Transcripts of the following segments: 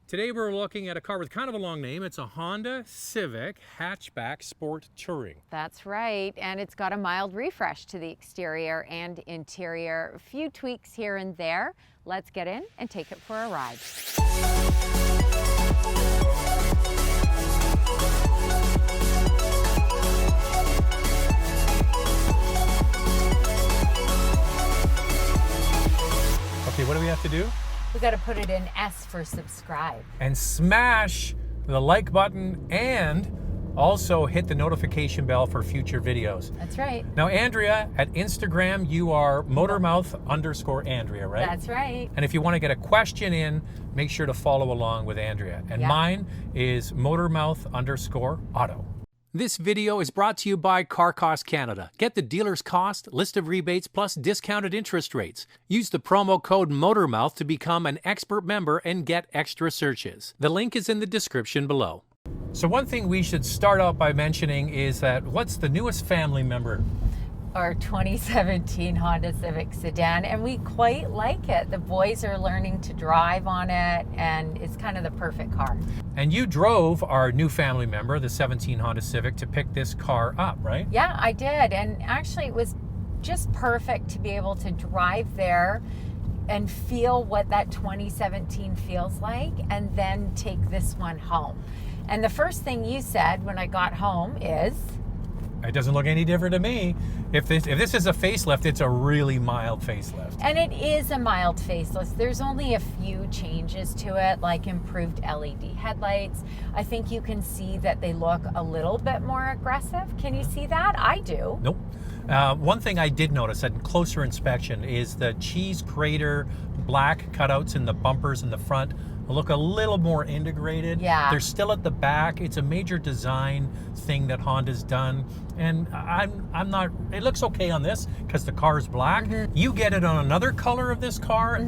Today we're looking at a car with kind of a long name. It's a Honda Civic Hatchback Sport Touring. That's right, and it's got a mild refresh to the exterior and interior. A few tweaks here and there. Let's get in and take it for a ride. Okay, what do we have to do? We got to put it in S for subscribe. And smash the like button and also hit the notification bell for future videos. That's right. Now, Andrea, at Instagram, you are motormouth_Andrea, right? That's right. And if you want to get a question in, make sure to follow along with Andrea. And Yeah. mine is motormouth_auto. This video is brought to you by Car Cost Canada. Get the dealer's cost, list of rebates, plus discounted interest rates. Use the promo code MOTORMOUTH to become an expert member and get extra searches. The link is in the description below. So one thing we should start out by mentioning is that what's the newest family member? Our 2017 Honda Civic sedan, and we quite like it. The boys are learning to drive on it, and it's kind of the perfect car. And you drove our new family member, the 17 Honda Civic, to pick this car up, right? Yeah, I did, and actually it was just perfect to be able to drive there and feel what that 2017 feels like, and then take this one home. And the first thing you said when I got home is, it doesn't look any different to me. If this is a facelift, it's a really mild facelift. and it is a mild facelift. There's only a few changes to it, like improved LED headlights. I think you can see that they look a little bit more aggressive. Can you see that? I do. Nope. One thing I did notice at closer inspection is the cheese grater black cutouts in the bumpers in the front look a little more integrated. Yeah. They're still at the back. It's a major design thing that Honda's done. And I'm not, it looks okay on this because the car is black. Mm-hmm. You get it on another color of this car, to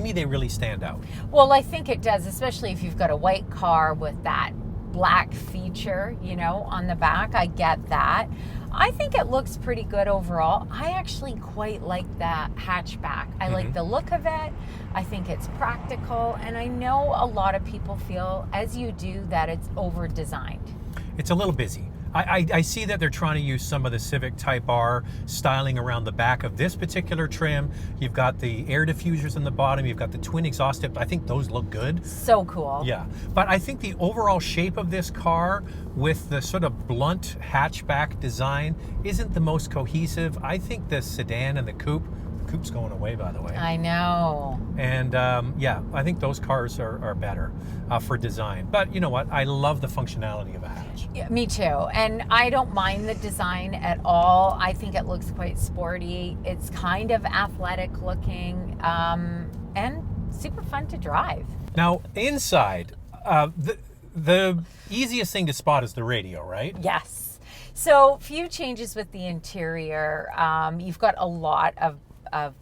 me, they really stand out. Well, I think it does, especially if you've got a white car with that black feature, you know, on the back. I get that. I think it looks pretty good overall. I actually quite like that hatchback. I like the look of it. I think it's practical, and I know a lot of people feel, as you do, that it's over-designed. It's a little busy. I see that they're trying to use some of the Civic Type R styling around the back of this particular trim. You've got the air diffusers in the bottom. You've got the twin exhaust tips. I think those look good. So cool. Yeah, but I think the overall shape of this car with the sort of blunt hatchback design isn't the most cohesive. I think the sedan and the coupe's going away, by the way. I know. And yeah, I think those cars are better for design. But you know what? I love the functionality of a hatch. Yeah, me too. And I don't mind the design at all. I think it looks quite sporty. It's kind of athletic looking, and super fun to drive. Now, inside, the easiest thing to spot is the radio, right? Yes. So few changes with the interior. You've got a lot of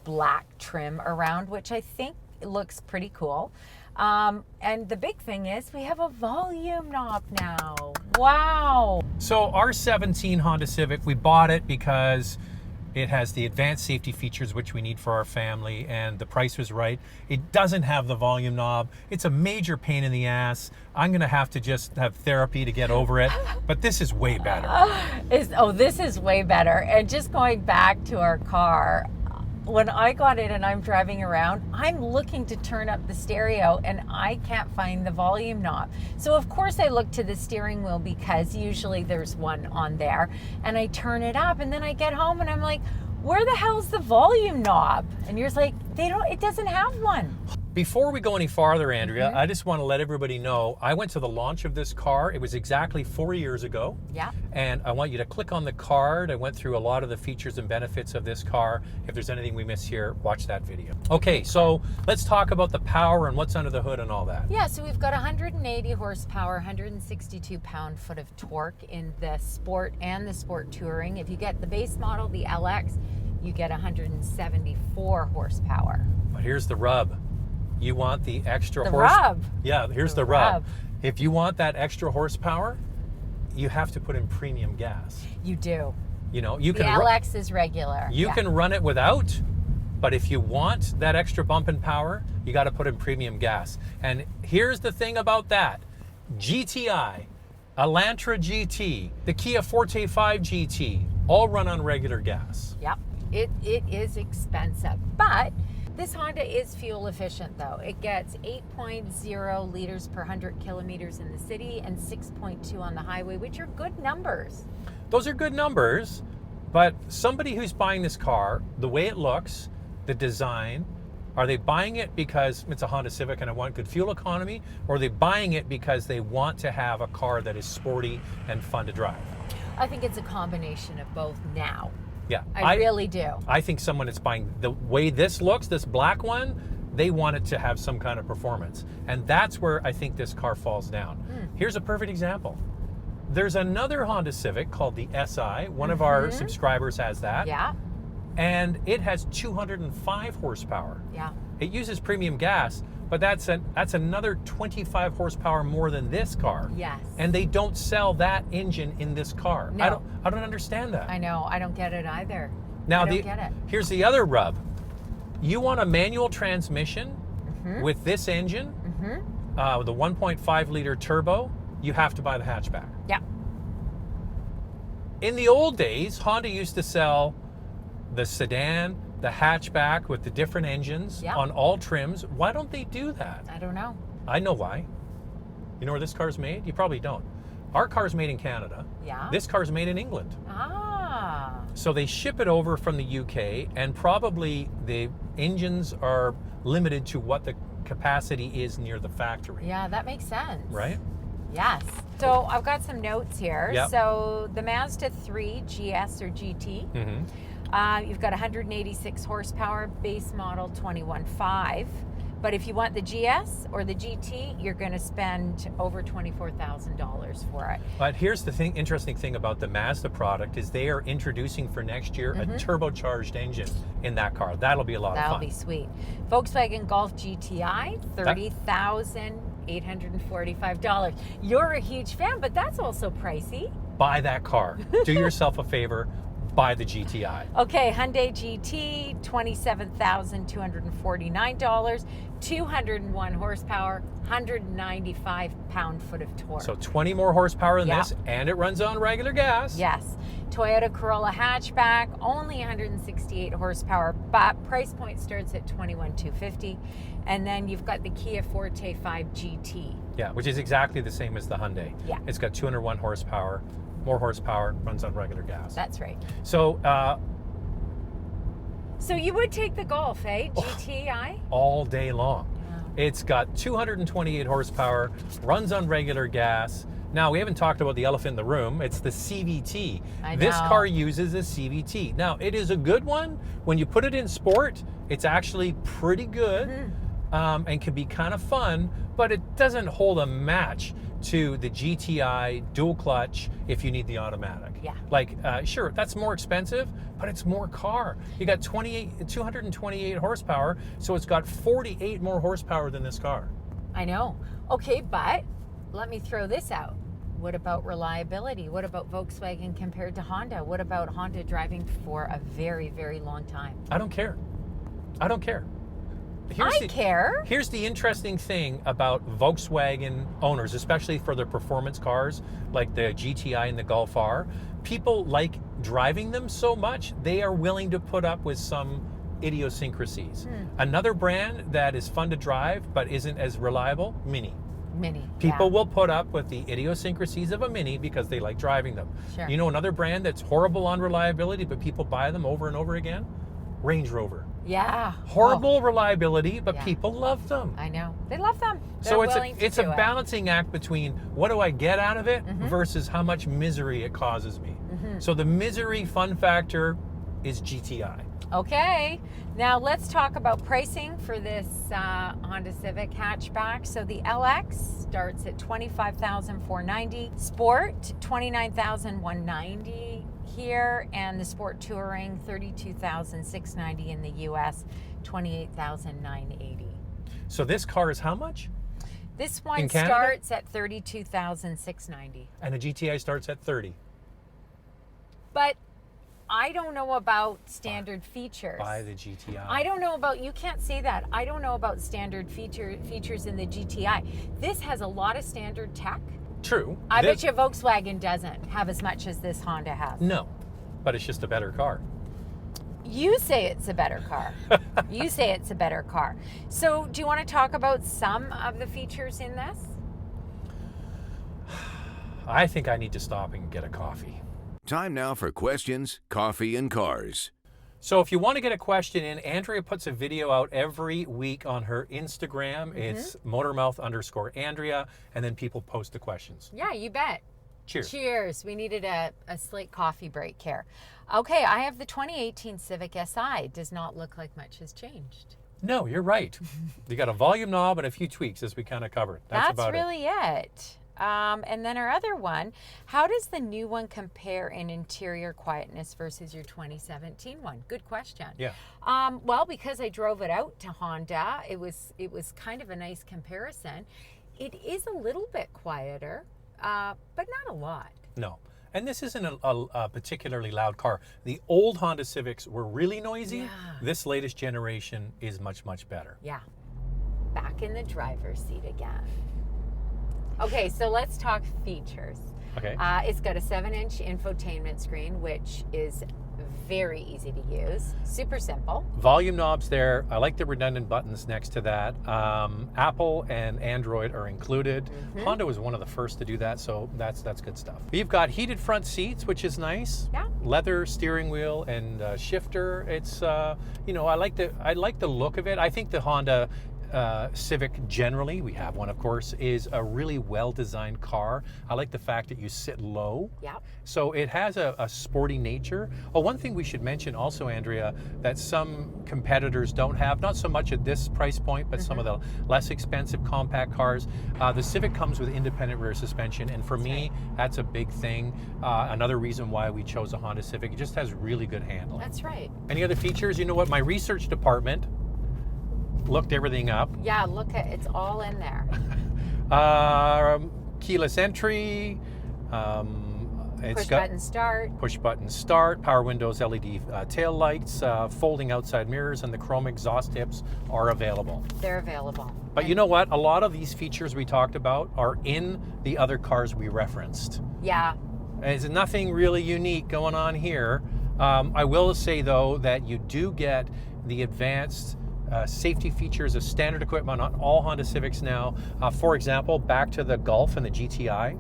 black trim around, which I think looks pretty cool. And the big thing is we have a volume knob now. Wow. So our 17 Honda Civic, we bought it because it has the advanced safety features which we need for our family, and the price was right. It doesn't have the volume knob. It's a major pain in the ass. I'm gonna have to just have therapy to get over it, but this is way better. This is way better. And just going back to our car, when I got it and I'm driving around, I'm looking to turn up the stereo and I can't find the volume knob. So of course I look to the steering wheel because usually there's one on there, and I turn it up, and then I get home and I'm like, where the hell's the volume knob? And you're like, it doesn't have one. Before we go any farther, Andrea, I just want to let everybody know, I went to the launch of this car. It was exactly 4 years ago. Yeah. And I want you to click on the card. I went through a lot of the features and benefits of this car. If there's anything we miss here, watch that video. Okay, so let's talk about the power and what's under the hood and all that. Yeah, so we've got 180 horsepower, 162 pound-foot of torque in the Sport and the Sport Touring. If you get the base model, the LX, you get 174 horsepower. But here's the rub. You want the extra The horse. rub. Yeah, here's the rub. If you want that extra horsepower, you have to put in premium gas. You do. You know, you The can LX is regular. you can run it without, But if you want that extra bump in power, you got to put in premium gas. And here's the thing about that. GTI, Elantra GT, the Kia Forte 5 GT, all run on regular gas. Yep, it is expensive. But this Honda is fuel efficient though. It gets 8.0 liters per 100 kilometers in the city and 6.2 on the highway, which are good numbers. Those are good numbers, but somebody who's buying this car, the way it looks, the design, are they buying it because it's a Honda Civic and I want good fuel economy, or are they buying it because they want to have a car that is sporty and fun to drive? I think it's a combination of both now. Yeah. I really do. I think someone that's buying the way this looks, this black one, they want it to have some kind of performance. And that's where I think this car falls down. Here's a perfect example. There's another Honda Civic called the SI. One of our subscribers has that. Yeah. And it has 205 horsepower. Yeah. It uses premium gas, but that's another 25 horsepower more than this car. Yes. And they don't sell that engine in this car. No. I don't understand that. I know. I don't get it either. Now, I don't get it. Here's the other rub. You want a manual transmission with this engine, the 1.5 liter turbo, you have to buy the hatchback. Yeah. In the old days, Honda used to sell the sedan, the hatchback with the different engines on all trims. Why don't they do that? I don't know. I know why. You know where this car's made? You probably don't. Our car's made in Canada. Yeah. This car's made in England. Ah. So they ship it over from the UK, and probably the engines are limited to what the capacity is near the factory. Yeah, that makes sense. Right? Yes. So I've got some notes here. Yep. So the Mazda 3 GS or GT, you've got 186 horsepower, base model 21.5. But if you want the GS or the GT, you're going to spend over $24,000 for it. But here's the interesting thing about the Mazda product is they are introducing for next year a turbocharged engine in that car. That'll be a lot of fun. That'll be sweet. Volkswagen Golf GTI, $30,845. You're a huge fan, but that's also pricey. Buy that car. Do yourself a favor. Buy the GTI. Okay, Hyundai GT, $27,249, 201 horsepower, 195 pound-foot of torque. So 20 more horsepower than this, and it runs on regular gas. Yes. Toyota Corolla hatchback, only 168 horsepower, but price point starts at $21,250. And then you've got the Kia Forte 5 GT. Yeah, which is exactly the same as the Hyundai. Yeah. It's got 201 horsepower. More horsepower, runs on regular gas. That's right. So, so you would take the Golf, eh? GTI? All day long. Wow. It's got 228 horsepower, runs on regular gas. Now, we haven't talked about the elephant in the room. It's the CVT. I know. This car uses a CVT. Now, it is a good one. When you put it in sport, it's actually pretty good and can be kind of fun, but it doesn't hold a match to the GTI dual clutch if you need the automatic. Yeah. Like, sure, that's more expensive, but it's more car. You got 228 horsepower, so it's got 48 more horsepower than this car. I know. Okay, but let me throw this out. What about reliability? What about Volkswagen compared to Honda? What about Honda driving for a very, very long time? I don't care. I don't care. I care. Here's the interesting thing about Volkswagen owners, especially for their performance cars like the GTI and the Golf R. People like driving them so much, they are willing to put up with some idiosyncrasies. Another brand that is fun to drive but isn't as reliable, Mini. Mini. People will put up with the idiosyncrasies of a Mini because they like driving them. Sure. You know another brand that's horrible on reliability but people buy them over and over again? Range Rover. Yeah. Horrible reliability, but people love them. I know. They love them. They're So willing it's to a do it. balancing act between what do I get out of it versus how much misery it causes me. So the misery fun factor is GTI. Okay, now let's talk about pricing for this Honda Civic hatchback. So the LX starts at $25,490, Sport $29,190 here, and the Sport Touring $32,690 in the US, $28,980. So this car is how much? This one In Canada? starts at $32,690. And a GTI starts at 30. But I don't know about standard features. Buy the GTI. I don't know about, you can't say that. I don't know about standard features in the GTI. This has a lot of standard tech. True. I bet you Volkswagen doesn't have as much as this Honda has. No, but it's just a better car. You say it's a better car. You say it's a better car. So do you want to talk about some of the features in this? I think I need to stop and get a coffee. Time now for questions, coffee, and cars. So if you want to get a question in, Andrea puts a video out every week on her Instagram. It's motormouth_Andrea, and then people post the questions. Yeah, you bet. Cheers. Cheers. We needed a slight coffee break here. Okay, I have the 2018 Civic Si. Does not look like much has changed. No, you're right. You got a volume knob and a few tweaks, as we kind of covered. That's about really it. And then our other one, how does the new one compare in interior quietness versus your 2017 one? Good question. Yeah. Well, because I drove it out to Honda, it was kind of a nice comparison. It is a little bit quieter, but not a lot. No. And this isn't a particularly loud car. The old Honda Civics were really noisy. Yeah. This latest generation is much, much better. Yeah. Back in the driver's seat again. Okay, so let's talk features. Okay. It's got a 7-inch infotainment screen, which is very easy to use. Super simple. Volume knobs there. I like the redundant buttons next to that. Apple and Android are included. Honda was one of the first to do that, so that's good stuff. You've got heated front seats, which is nice. Yeah. Leather steering wheel and shifter. It's you know, I like the look of it. I think the Honda Civic generally, we have one of course, is a really well-designed car. I like the fact that you sit low. Yeah. So it has a sporty nature. Oh, one thing we should mention also, Andrea, that some competitors don't have, not so much at this price point, but some of the less expensive compact cars, the Civic comes with independent rear suspension, and for me, that's a big thing. Another reason why we chose a Honda Civic, it just has really good handling. That's right. Any other features? You know what, my research department looked everything up. Yeah, look at it's all in there. Keyless entry. It's got push button start, power windows, LED tail lights, folding outside mirrors, and the chrome exhaust tips are available. They're available. But you know what? A lot of these features we talked about are in the other cars we referenced. Yeah. There's nothing really unique going on here. I will say though that you do get the advanced safety features of standard equipment on all Honda Civics now. For example, back to the Golf and the GTI,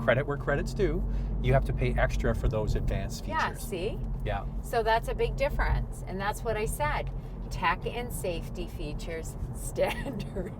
credit where credit's due, you have to pay extra for those advanced features. Yeah, see? Yeah. So that's a big difference. And that's what I said. Tech and safety features standard.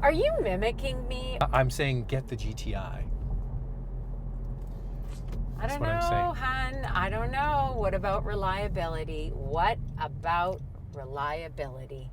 Are you mimicking me? I'm saying get the GTI. I don't know, hon. I don't know. What about reliability? What about reliability?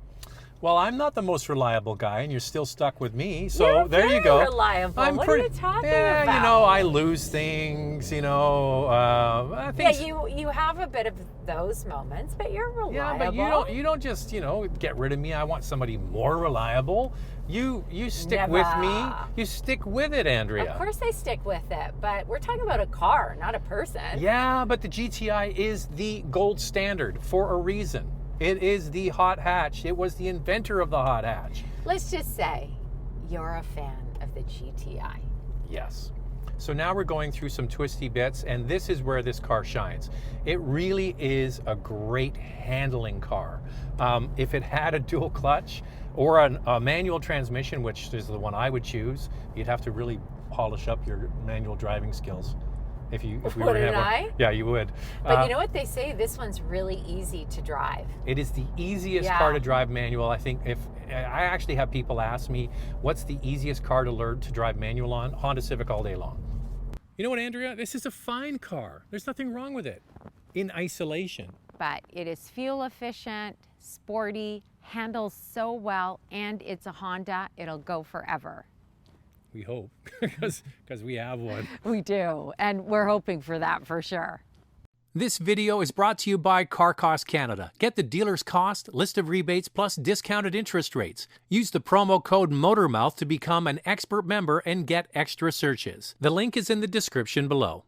Well, I'm not the most reliable guy, and you're still stuck with me. So there you go. Reliable. I'm what pretty, are you talking yeah, about? you know, I lose things. You know, I think. Yeah, you have a bit of those moments, but you're reliable. Yeah, but you don't just get rid of me. I want somebody more reliable. You stick with me. You stick with it, Andrea. Of course I stick with it, but we're talking about a car, not a person. Yeah, but the GTI is the gold standard for a reason. It is the hot hatch. It was the inventor of the hot hatch. Let's just say you're a fan of the GTI. Yes. So now we're going through some twisty bits, and this is where this car shines. It really is a great handling car. If it had a dual clutch or a manual transmission, which is the one I would choose, you'd have to really polish up your manual driving skills. If we were to have one. Yeah, you would. But you know what they say? This one's really easy to drive. It is the easiest car to drive manual. I think if I actually have people ask me, what's the easiest car to learn to drive manual on? Honda Civic all day long. You know what, Andrea? This is a fine car. There's nothing wrong with it in isolation. But it is fuel efficient, sporty, handles so well, and it's a Honda. It'll go forever. We hope, because we have one. We do, and we're hoping for that for sure. This video is brought to you by Car Cost Canada. Get the dealer's cost, list of rebates, plus discounted interest rates. Use the promo code MOTORMOUTH to become an expert member and get extra searches. The link is in the description below.